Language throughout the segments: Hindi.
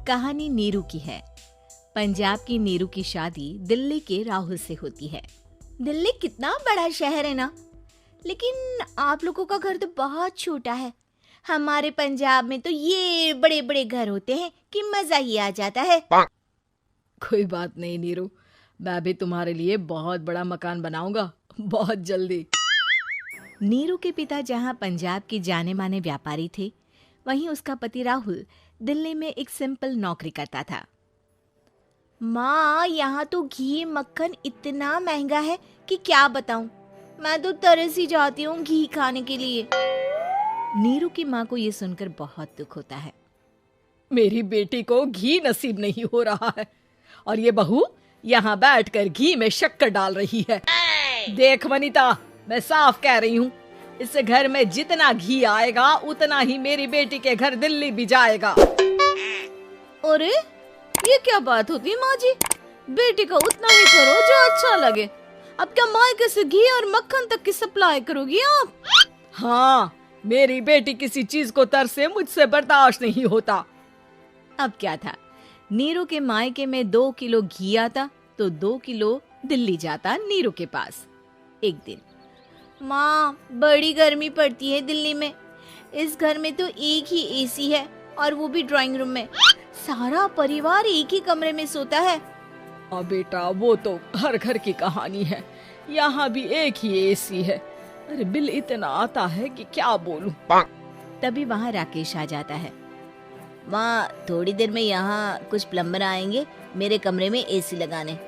कहानी नीरू की है। पंजाब की नीरू की शादी दिल्ली के राहुल से होती है। दिल्ली कितना बड़ा शहर है ना, लेकिन आप लोगों का घर तो बहुत छोटा है। हमारे पंजाब में तो ये बड़े बड़े घर होते हैं कि मजा ही आ जाता है। कोई बात नहीं नीरू, मैं भी तुम्हारे लिए बहुत बड़ा मकान बनाऊंगा बहुत जल्दी। नीरू के पिता जहाँ पंजाब के जाने माने व्यापारी थे, वहीं उसका पति राहुल दिल्ली में एक सिंपल नौकरी करता था। माँ, यहाँ तो घी मक्खन इतना महंगा है कि क्या बताऊं। मैं तो तरस ही जाती हूँ घी खाने के लिए। नीरू की माँ को ये सुनकर बहुत दुख होता है। मेरी बेटी को घी नसीब नहीं हो रहा है और ये बहू यहाँ बैठकर घी में शक्कर डाल रही है। देख वनिता, मैं साफ कह रही हूँ, इस घर में जितना घी आएगा उतना ही मेरी बेटी के घर दिल्ली भी जाएगा। अरे ये क्या बात होती है माँ जी? बेटी का उतना ही करो जो अच्छा लगे। अब क्या मायके से घी और मक्खन तक की सप्लाई करोगी आप? हाँ, मेरी बेटी किसी चीज को तरसे मुझसे बर्दाश्त नहीं होता। अब क्या था, नीरू के मायके में 2 किलो घी आता तो 2 किलो दिल्ली जाता नीरू के पास। एक दिन, माँ बड़ी गर्मी पड़ती है दिल्ली में। इस घर में तो एक ही एसी है और वो भी ड्राइंग रूम में। सारा परिवार एक ही कमरे में सोता है। बेटा, वो तो हर घर की कहानी है। यहाँ भी एक ही एसी है। अरे बिल इतना आता है कि क्या बोलूं। तभी वहाँ राकेश आ जाता है। माँ, थोड़ी देर में यहाँ कुछ प्लम्बर आएंगे मेरे कमरे में एसी लगाने।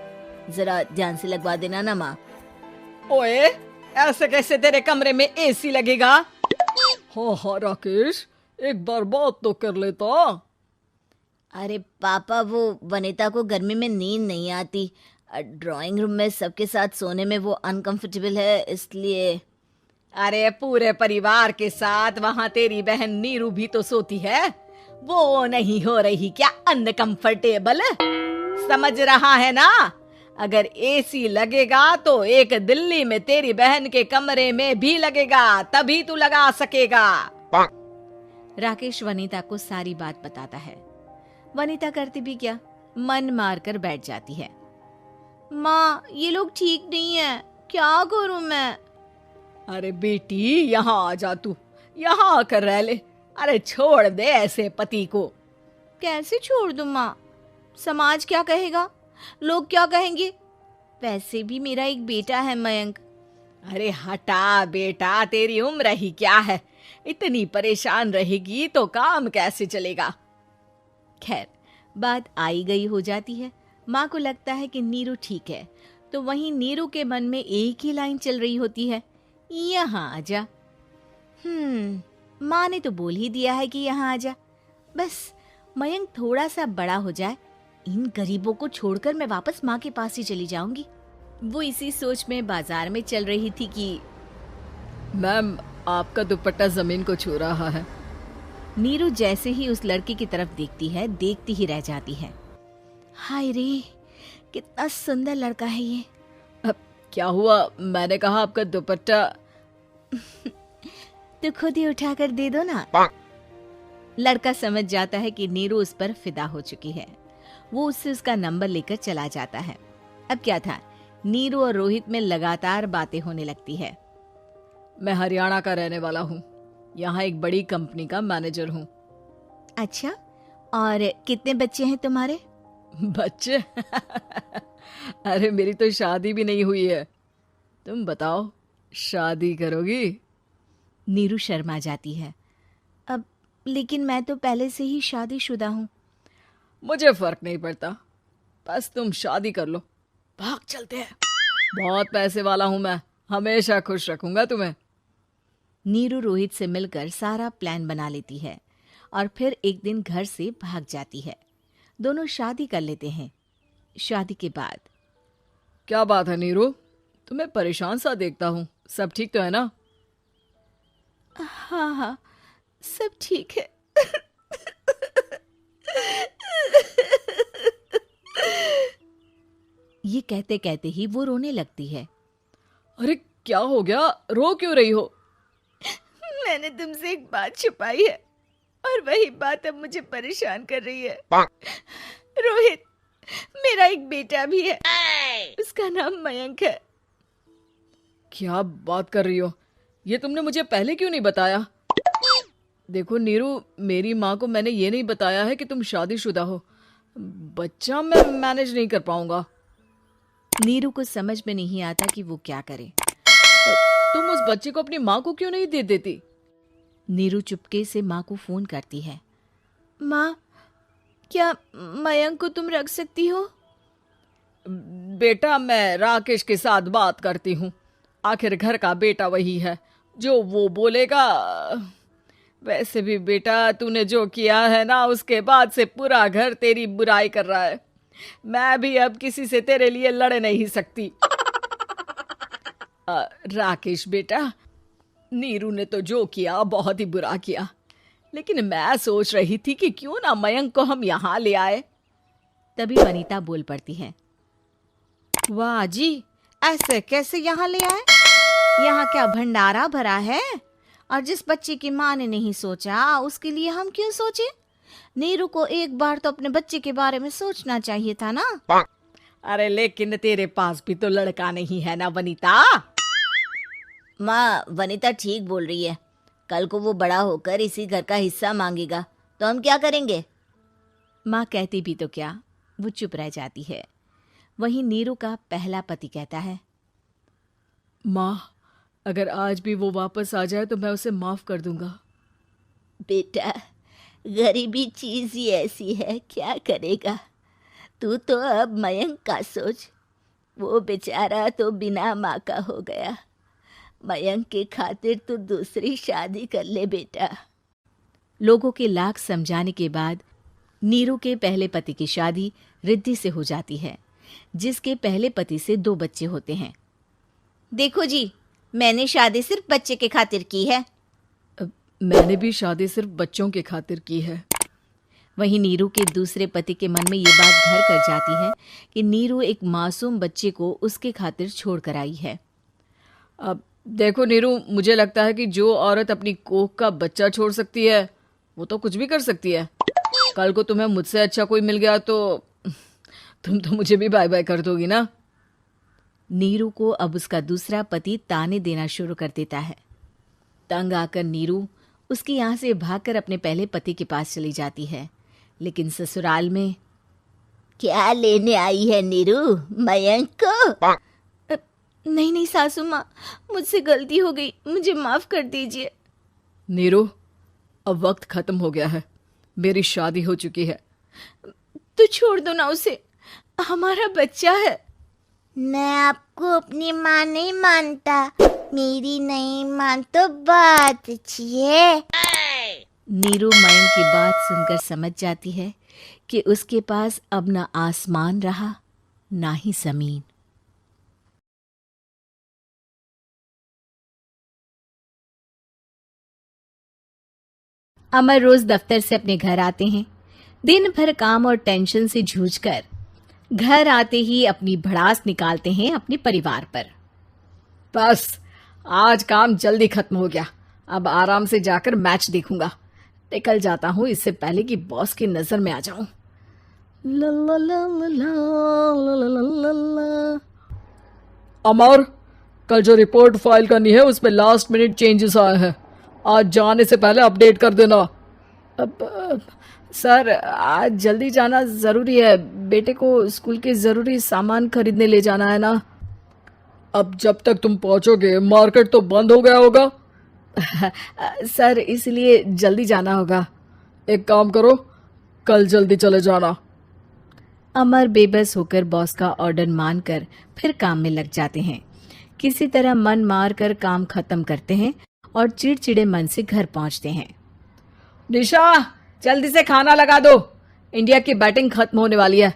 जरा ध्यान से लगवा देना ना माँ। ओए, ऐसे कैसे तेरे कमरे में एसी लगेगा? हाँ राकेश, एक बार बात तो कर लेता। अरे पापा, वो वनिता को गर्मी में नींद नहीं आती। ड्राइंग रूम में सबके साथ सोने में वो अनकंफर्टेबल है, इसलिए। अरे पूरे परिवार के साथ वहाँ तेरी बहन नीरू भी तो सोती है। वो नहीं हो रही क्या अनकंफर्टेबल? समझ रहा है ना? अगर एसी लगेगा तो एक दिल्ली में तेरी बहन के कमरे में भी लगेगा, तभी तू लगा सकेगा। राकेश वनिता को सारी बात बताता है। वनिता करती भी क्या, मन मार कर बैठ जाती है। माँ, ये लोग ठीक नहीं है, क्या करूं मैं? अरे बेटी, यहाँ आ जा, तू यहाँ आकर रह ले। अरे छोड़ दे ऐसे पति को। कैसे छोड़ दूं माँ? समाज क्या कहेगा, लोग क्या कहेंगे? वैसे भी मेरा एक बेटा है मयंक। अरे हटा बेटा, तेरी उम्र ही क्या है? इतनी परेशान रहेगी तो काम कैसे चलेगा? खैर, बात आई गई हो जाती है। माँ को लगता है कि नीरू ठीक है, तो वहीं नीरू के मन में एक ही लाइन चल रही होती है, यहाँ आजा। माँ ने तो बोल ही दिया है कि यहाँ आजा। बस मयंक थोड़ा सा बड़ा हो जाए, इन गरीबों को छोड़कर मैं वापस माँ के पास ही चली जाऊंगी। वो इसी सोच में बाजार में चल रही थी कि मैम, आपका दुपट्टा जमीन को छू रहा है। नीरू जैसे ही उस लड़की की तरफ देखती है, देखती ही रह जाती है। हाय रे, कितना सुंदर लड़का है ये। अब क्या हुआ? मैंने कहा आपका दुपट्टा। तो खुद ही उठाकर दे दो ना। लड़का समझ जाता है कि नीरू उस पर फिदा हो चुकी है। वो उससे उसका नंबर लेकर चला जाता है। अब क्या था, नीरू और रोहित में लगातार बातें होने लगती है। मैं हरियाणा का रहने वाला हूँ, यहाँ एक बड़ी कंपनी का मैनेजर हूँ। अच्छा, और कितने बच्चे हैं तुम्हारे? बच्चे? अरे मेरी तो शादी भी नहीं हुई है। तुम बताओ, शादी करोगी? नीरू शर्मा जाती है। अब लेकिन मैं तो पहले से ही शादीशुदा हूँ। मुझे फर्क नहीं पड़ता, बस तुम शादी कर लो, भाग चलते हैं। बहुत पैसे वाला हूँ मैं, हमेशा खुश रखूंगा तुम्हें। नीरू रोहित से मिलकर सारा प्लान बना लेती है और फिर एक दिन घर से भाग जाती है। दोनों शादी कर लेते हैं। शादी के बाद, क्या बात है नीरू, तुम्हें परेशान सा देखता हूँ, सब ठीक तो है ना? हाँ, सब ठीक है। ये कहते कहते ही वो रोने लगती है। अरे क्या हो गया, रो क्यों रही हो? मैंने तुमसे एक बात छुपाई है। और वही बात अब मुझे परेशान कर रही है। रोहित, मेरा एक बेटा भी है, उसका नाम मयंक है। क्या बात कर रही हो? ये तुमने मुझे पहले क्यों नहीं बताया? देखो नीरू, मेरी माँ को मैंने ये नहीं बताया है कि तुम शादीशुदा हो। बच्चा मैं मैनेज नहीं कर पाऊंगा। नीरू को समझ में नहीं आता कि वो क्या करे। तुम उस बच्चे को अपनी माँ को क्यों नहीं दे देती? नीरू चुपके से माँ को फोन करती है। माँ, क्या मयंक को तुम रख सकती हो? बेटा, मैं राकेश के साथ बात करती हूँ। आखिर घर का बेटा वही है, जो वो बोलेगा। वैसे भी बेटा, तूने जो किया है ना, उसके बाद से पूरा घर तेरी बुराई कर रहा है। मैं भी अब किसी से तेरे लिए लड़ नहीं सकती। राकेश बेटा, नीरू ने तो जो किया बहुत ही बुरा किया, लेकिन मैं सोच रही थी कि क्यों ना मयंक को हम यहाँ ले आए। तभी वनीता बोल पड़ती है। वाह जी, ऐसे कैसे यहाँ ले आए? यहाँ क्या भंडारा भरा है? और जिस बच्चे की माँ ने नहीं सोचा, उसके लिए हम क्यों सोचे? नीरू को एक बार तो अपने बच्चे के बारे में सोचना चाहिए था ना। अरे लेकिन तेरे पास भी तो लड़का नहीं है ना वनीता। माँ, वनीता ठीक बोल रही है। कल को वो बड़ा होकर इसी घर का हिस्सा मांगेगा तो हम क्या करेंगे? माँ कहती भी तो क्या, वो चुप रह जाती है। वहीं नीरू का पहला पति कहता है। माँ, अगर आज भी वो वापस आ जाए तो मैं उसे माफ कर दूंगा। बेटा, गरीबी चीज ही ऐसी है, क्या करेगा? तू तो अब मयंक का सोच। वो बेचारा तो बिना माँ का हो गया। मयंक के खातिर तू दूसरी शादी कर ले बेटा। लोगों के लाख समझाने के बाद नीरू के पहले पति की शादी रिद्धि से हो जाती है, जिसके पहले पति से 2 बच्चे होते हैं। देखो जी, मैंने शादी सिर्फ बच्चे के खातिर की है। मैंने भी शादी सिर्फ बच्चों के खातिर की है। वहीं नीरू के दूसरे पति के मन में ये बात घर कर जाती है कि नीरू एक मासूम बच्चे को उसके खातिर छोड़ कर आई है। अब देखो नीरू, मुझे लगता है कि जो औरत अपनी कोख का बच्चा छोड़ सकती है, वो तो कुछ भी कर सकती है। कल को तुम्हें मुझसे अच्छा कोई मिल गया तो तुम तो मुझे भी बाय बाय कर दोगी ना। नीरू को अब उसका दूसरा पति ताने देना शुरू कर देता है। तंग आकर नीरू उसके यहाँ से भागकर अपने पहले पति के पास चली जाती है। लेकिन ससुराल में क्या लेने आई है नीरू, मयंक को? नहीं नहीं सासू माँ, मुझसे गलती हो गई, मुझे माफ कर दीजिए। नीरू, अब वक्त खत्म हो गया है, मेरी शादी हो चुकी है। तो छोड़ दो ना उसे, हमारा बच्चा है। मैं आपको अपनी माँ नहीं मानता, मेरी नहीं मान तो बात अच्छी है। नीरू मयंक की बात सुनकर समझ जाती है कि उसके पास अब ना आसमान रहा ना ही जमीन। अमर रोज दफ्तर से अपने घर आते हैं। दिन भर काम और टेंशन से जूझकर घर आते ही अपनी भड़ास निकालते हैं अपने परिवार पर। बस आज काम जल्दी खत्म हो गया, अब आराम से जाकर मैच देखूंगा। निकल जाता हूँ इससे पहले कि बॉस की नजर में आ जाऊं। अमर, कल जो रिपोर्ट फाइल करनी है उसमें लास्ट मिनट चेंजेस आए हैं, आज जाने से पहले अपडेट कर देना। सर, आज जल्दी जाना जरूरी है, बेटे को स्कूल के जरूरी सामान खरीदने ले जाना है ना। अब जब तक तुम पहुंचोगे मार्केट तो बंद हो गया होगा। सर, इसलिए जल्दी जाना होगा। एक काम करो, कल जल्दी चले जाना। अमर बेबस होकर बॉस का ऑर्डर मानकर फिर काम में लग जाते हैं। किसी तरह मन मार कर काम खत्म करते हैं और चिड़चिड़े मन से घर पहुंचते हैं। निशा, जल्दी से खाना लगा दो, इंडिया की बैटिंग खत्म होने वाली है।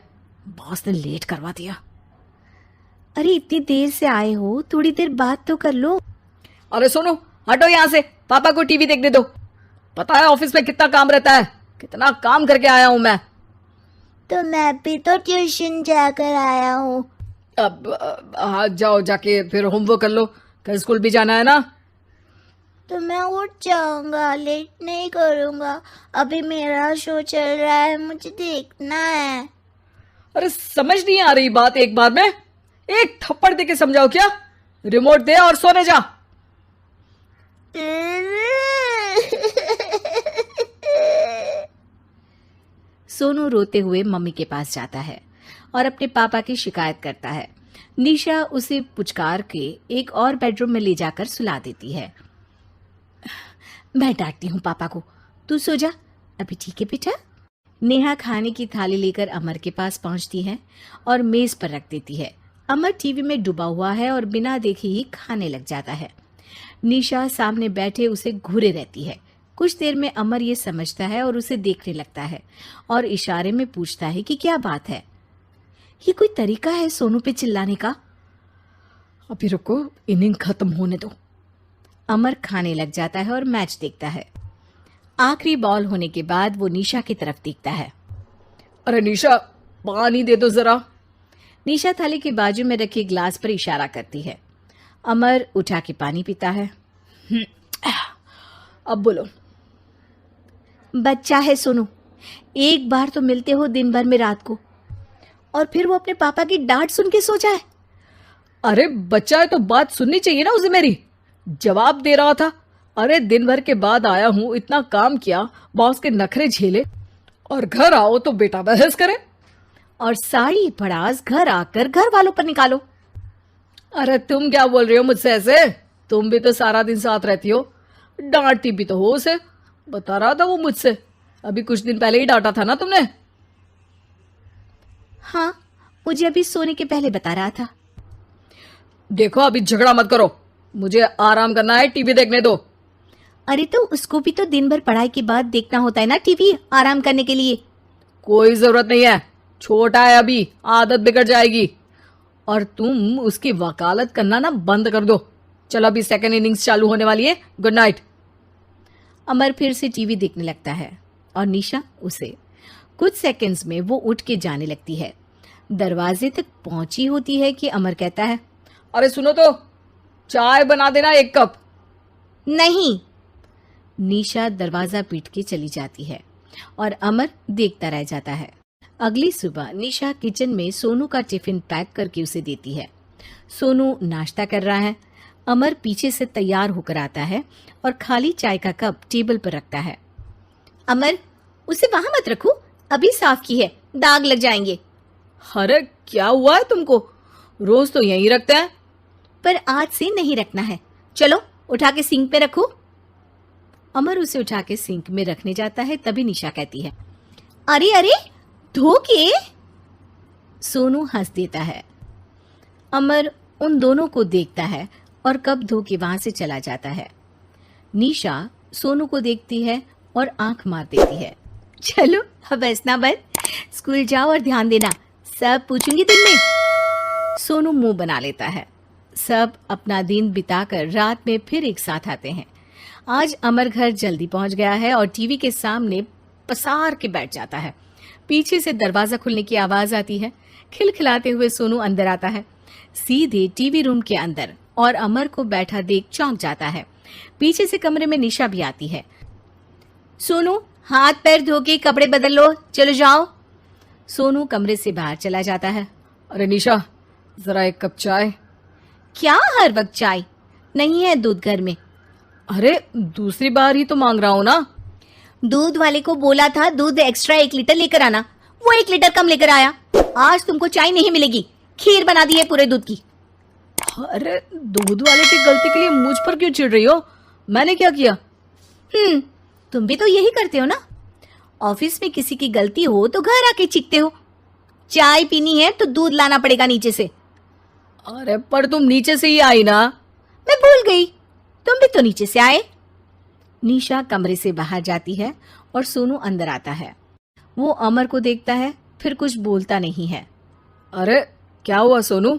बॉस ने लेट करवा दिया। अरे इतनी देर से आए हो, थोड़ी देर बात तो कर लो। अरे सुनो, हटो यहाँ से, पापा को टीवी देखने दो। पता है ऑफिस में कितना काम रहता है, कितना काम करके आया हूँ मैं। तो मैं भी तो ट्यूशन जाकर आया हूँ। अब हाँ, जाओ, जाके फिर होमवर्क कर लो, कल स्कूल भी जाना है ना। तो मैं उठ जाऊंगा, लेट नहीं करूंगा। अभी मेरा शो चल रहा है, मुझे देखना है। अरे समझ नहीं आ रही बात एक बार में? एक थप्पड़ दे के समझाओ क्या? रिमोट दे और सोने जा। सोनू रोते हुए मम्मी के पास जाता है और अपने पापा की शिकायत करता है। निशा उसे पुचकार के एक और बेडरूम में ले जाकर सुला देती है। मैं डांटती हूँ पापा को, तू सो जा अभी, ठीक है बेटा? नेहा खाने की थाली लेकर अमर के पास पहुंचती है और मेज पर रख देती है। अमर टीवी में डूबा हुआ है और बिना देखे ही खाने लग जाता है। निशा सामने बैठे उसे घूरे रहती है। कुछ देर में अमर ये समझता है और उसे देखने लगता है और इशारे में पूछता है कि क्या बात है। ये कोई तरीका है सोनू पे चिल्लाने का? अभी रुको, इनिंग खत्म होने दो। अमर खाने लग जाता है और मैच देखता है। आखिरी बॉल होने के बाद वो निशा की तरफ देखता है। अरे निशा, पानी दे दो जरा। निशा थाली के बाजू में रखे ग्लास पर इशारा करती है। अमर उठा के पानी पीता है। अब बोलो। बच्चा है सोनू, एक बार तो मिलते हो दिन भर में रात को, और फिर वो अपने पापा की डांट सुन के सो जाए। अरे बच्चा है तो बात सुननी चाहिए ना उसे मेरी। जवाब दे रहा था। अरे दिन भर के बाद आया हूं, इतना काम किया, बॉस के नखरे झेले, और घर आओ तो बेटा बहस करे। और सारी भड़ास घर आकर घर वालों पर निकालो। अरे तुम क्या बोल रही हो मुझसे ऐसे? तुम भी तो सारा दिन साथ रहती हो, डांटती भी तो हो उसे। बता रहा था वो मुझसे, अभी कुछ दिन पहले ही डांटा था ना तुमने। हाँ, मुझे अभी सोने के पहले बता रहा था। देखो अभी झगड़ा मत करो, मुझे आराम करना है, टीवी देखने दो। अरे तो उसको भी तो दिन भर पढ़ाई के बाद देखना होता है ना टीवी, आराम करने के लिए। कोई जरूरत नहीं है, छोटा है अभी, आदत बिगड़ जाएगी। और तुम उसकी वकालत करना ना बंद कर दो। चलो अभी सेकंड इनिंग्स चालू होने वाली है, गुड नाइट। अमर फिर से टीवी देखने लगता है और निशा उसे। कुछ सेकंड्स में वो उठ के जाने लगती है। दरवाजे तक पहुंची होती है कि अमर कहता है, अरे सुनो तो, चाय बना देना 1 कप। नहीं। निशा दरवाजा पीट के चली जाती है और अमर देखता रह जाता है। अगली सुबह निशा किचन में सोनू का टिफिन पैक करके उसे देती है। सोनू नाश्ता कर रहा है। अमर पीछे से तैयार होकर आता है और खाली चाय का कप टेबल पर रखता है। अमर, उसे वहां मत रखो, अभी साफ की है, दाग लग जाएंगे। अरे क्या हुआ है तुमको? रोज तो यहीं रखते हैं। पर आज से नहीं रखना है, चलो उठा के सिंक पे रखो। अमर उसे उठा के सिंक में रखने जाता है, तभी निशा कहती है, अरे अरे धो के। सोनू हंस देता है। अमर उन दोनों को देखता है और कप धो के वहां से चला जाता है। निशा सोनू को देखती है और आंख मार देती है। चलो अब हंसना बंद, स्कूल जाओ और ध्यान देना, सब पूछूंगी दिन में। सोनू मुंह बना लेता है। सब अपना दिन बिताकर रात में फिर एक साथ आते हैं। आज अमर घर जल्दी पहुंच गया है और टीवी के सामने पसार के बैठ जाता है। पीछे से दरवाजा खुलने की आवाज आती है। खिलखिलाते हुए सोनू अंदर आता है, सीधे टीवी रूम के अंदर, और अमर को बैठा देख चौंक जाता है। पीछे से कमरे में निशा भी आती है। सोनू, हाथ पैर धो के कपड़े बदल लो, चलो जाओ। सोनू कमरे से बाहर चला जाता है। अरे निशा, जरा 1 कप चाय। क्या हर वक्त चाय? नहीं है दूध घर में। अरे दूसरी बार ही तो मांग रहा हूं ना। दूध वाले को बोला था दूध एक्स्ट्रा 1 लीटर लेकर आना, वो 1 लीटर कम लेकर आया। आज तुमको चाय नहीं मिलेगी, खीर बना दी है पूरे दूध की। अरे दूध वाले की गलती के लिए मुझ पर क्यों चिढ़ रही हो? मैंने क्या किया? तुम भी तो यही करते हो ना। ऑफिस में किसी की गलती हो तो घर आके चीखते हो। चाय पीनी है तो दूध लाना पड़ेगा नीचे से। अरे पर तुम नीचे से ही आई ना। मैं भूल गई, तुम भी तो नीचे से आए। निशा कमरे से बाहर जाती है और सोनू अंदर आता है। वो अमर को देखता है, फिर कुछ बोलता नहीं है। अरे क्या हुआ सोनू?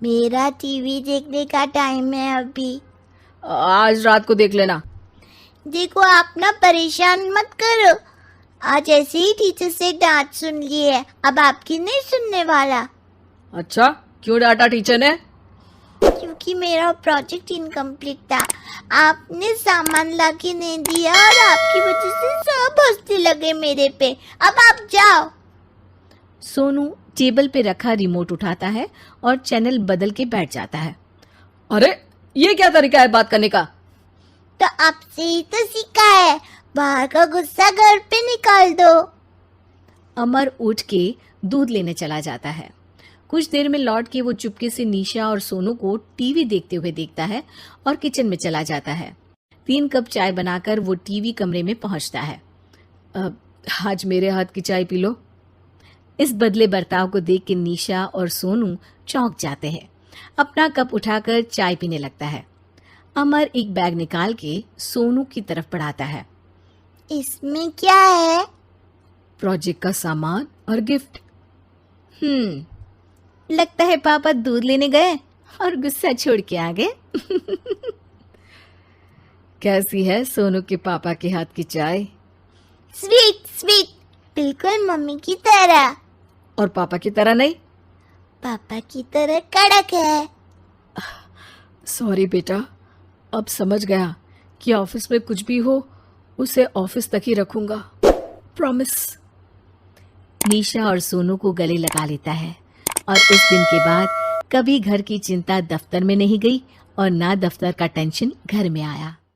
मेरा टीवी देखने का टाइम है अभी। आज रात को देख लेना। देखो आप ना परेशान मत करो, आज ऐसे ही टीचर से डांट सुन ली है, अब आपकी नहीं सुनने वाला। अच्छा, क्यों डांटा टीचर ने? क्योंकि मेरा प्रोजेक्ट इनकम्प्लीट था। आपने सामान लाके नहीं दिया और आपकी वजह से सब हंसने लगे मेरे पे। अब आप जाओ। सोनू टेबल पे रखा रिमोट उठाता है और चैनल बदल के बैठ जाता है। अरे ये क्या तरीका है बात करने का? तो आपसे ही तो सीखा है, बाहर का गुस्सा घर पे निकाल दो। अमर उठ के दूध लेने चला जाता है। कुछ देर में लौट के वो चुपके से निशा और सोनू को टीवी देखते हुए देखता है और किचन में चला जाता है। 3 कप चाय बनाकर वो टीवी कमरे में पहुंचता है। आज मेरे हाथ की चाय पी लो। इस बदले बर्ताव को देख के निशा और सोनू चौंक जाते हैं। अपना कप उठाकर चाय पीने लगता है। अमर एक बैग निकाल के सोनू की तरफ बढ़ाता है। इसमें क्या है? प्रोजेक्ट का सामान और गिफ्ट। लगता है पापा दूध लेने गए और गुस्सा छोड़ के आ गए। कैसी है सोनू के पापा के हाथ की चाय? स्वीट स्वीट, बिल्कुल मम्मी की तरह। और पापा की तरह नहीं? पापा की तरह कड़क है। सॉरी बेटा, अब समझ गया कि ऑफिस में कुछ भी हो उसे ऑफिस तक ही रखूंगा। प्रॉमिस। निशा और सोनू को गले लगा लेता है और उस दिन के बाद कभी घर की चिंता दफ्तर में नहीं गई और ना दफ्तर का टेंशन घर में आया।